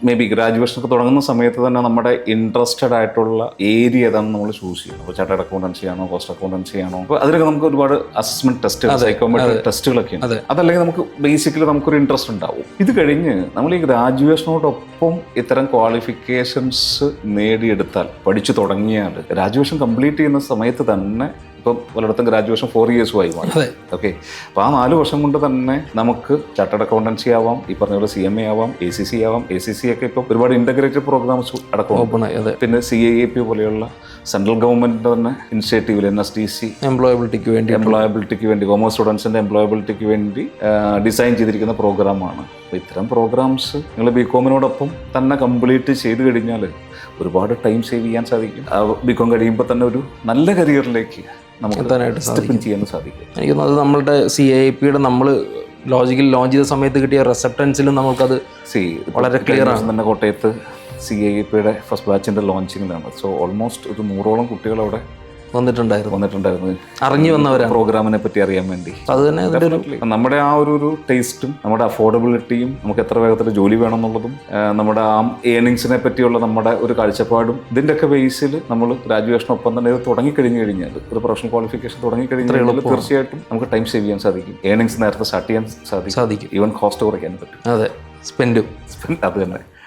May be graduation ഒക്കെ തുടങ്ങുന്ന സമയത്ത് തന്നെ നമ്മുടെ ഇൻട്രസ്റ്റഡ് ആയിട്ടുള്ള ഏരിയ ഏതാണെന്ന് നമ്മൾ ചൂസ് ചെയ്യും. അപ്പോൾ ചാർട്ടേഡ് അക്കൗണ്ടൻസി ആണോ, കോസ്റ്റ് അക്കൗണ്ടൻസി ആണോ, അപ്പോൾ അതിലൊക്കെ നമുക്ക് ഒരുപാട് അസസ്മെന്റ് ടെസ്റ്റ്, സൈക്കോമെട്രിക് ടെസ്റ്റുകളൊക്കെ ഉണ്ട്. അതല്ലെങ്കിൽ നമുക്ക് ബേസിക്കലി നമുക്കൊരു ഇൻട്രസ്റ്റ് ഉണ്ടാവും. ഇത് കഴിഞ്ഞ് നമ്മൾ ഈ ഗ്രാജുവേഷനോടൊപ്പം ഇത്തരം ക്വാളിഫിക്കേഷൻസ് നേടിയെടുത്താൽ, പഠിച്ചു തുടങ്ങിയാൽ ഗ്രാജുവേഷൻ കംപ്ലീറ്റ് ചെയ്യുന്ന സമയത്ത് തന്നെ ഇപ്പം പലയിടത്തും ഗ്രാജുവേഷൻ 4 years ആയി മാറി. ഓക്കെ, അപ്പോൾ ആ 4 വർഷം കൊണ്ട് തന്നെ നമുക്ക് ചാർട്ടേഡ് അക്കൗണ്ടൻസി ആവാം, ഈ പറഞ്ഞ പോലെ CMA ആവാം, ACC ആവാം. ACC ഒക്കെ ഇപ്പോൾ ഒരുപാട് ഇന്റഗ്രേറ്റഡ് പ്രോഗ്രാംസ് അടക്കം. പിന്നെ CIAP പോലെയുള്ള സെൻട്രൽ ഗവൺമെന്റിന്റെ തന്നെ ഇനിഷ്യേറ്റീവിൽ NSDC എംപ്ലോയബിലിറ്റിക്ക് വേണ്ടി കോമേഴ്സ് സ്റ്റുഡൻസിന്റെ എംപ്ലോയബിലിറ്റിക്ക് വേണ്ടി ഡിസൈൻ ചെയ്തിരിക്കുന്ന പ്രോഗ്രാമാണ്. അപ്പോൾ ഇത്തരം പ്രോഗ്രാംസ് നിങ്ങൾ BComനോടൊപ്പം തന്നെ കംപ്ലീറ്റ് ചെയ്ത് കഴിഞ്ഞാൽ ഒരുപാട് ടൈം സേവ് ചെയ്യാൻ സാധിക്കും. BCom കഴിയുമ്പോൾ തന്നെ ഒരു നല്ല കരിയറിലേക്ക് നമുക്ക് ചെയ്യാൻ സാധിക്കും. എനിക്ക് തോന്നുന്നത് നമ്മളുടെ CIAPയുടെ നമ്മൾ ലോജിക്കൽ ലോഞ്ച് ചെയ്ത സമയത്ത് കിട്ടിയ റെസപ്റ്റൻസിലും നമുക്കത് വളരെ ക്ലിയർ ആണ്. തന്നെ കോട്ടയത്ത് CIAPയുടെ ഫസ്റ്റ് ബാച്ചിന്റെ ലോഞ്ചിങ്ങിലാണ്. സോ ഓൾമോസ്റ്റ് ഒരു 100ഓളം കുട്ടികൾ അവിടെ വന്നിട്ടുണ്ടായിരുന്നു അറിഞ്ഞു വന്നവരാണ് പ്രോഗ്രാമിനെ പറ്റി അറിയാൻ വേണ്ടി. അത് തന്നെ നമ്മുടെ ആ ഒരു ടേസ്റ്റും നമ്മുടെ അഫോർഡബിലിറ്റിയും നമുക്ക് എത്ര വേഗത്തിൽ ജോലി വേണം എന്നുള്ളതും നമ്മുടെ ആ ഏണിങ്സിനെ പറ്റിയുള്ള നമ്മുടെ ഒരു കാഴ്ചപ്പാടും ഇതിൻ്റെയൊക്കെ ബേസിൽ നമ്മൾ ഗ്രാജുവേഷനൊപ്പം തന്നെ ഇത് തുടങ്ങിക്കഴിഞ്ഞു കഴിഞ്ഞാൽ, ഒരു പ്രൊഫഷണൽ ക്വാളിഫിക്കേഷൻ തുടങ്ങിക്കഴിഞ്ഞാൽ തീർച്ചയായിട്ടും നമുക്ക് ടൈം സേവ് ചെയ്യാൻ സാധിക്കും. ഏണിങ്സ് നേരത്തെ സ്റ്റാർട്ട് ചെയ്യാൻ സാധിക്കും. ഈവൻ കോസ്റ്റ് കുറയ്ക്കാൻ പറ്റും. അതെ, സ്പെൻഡ് അത് തന്നെ.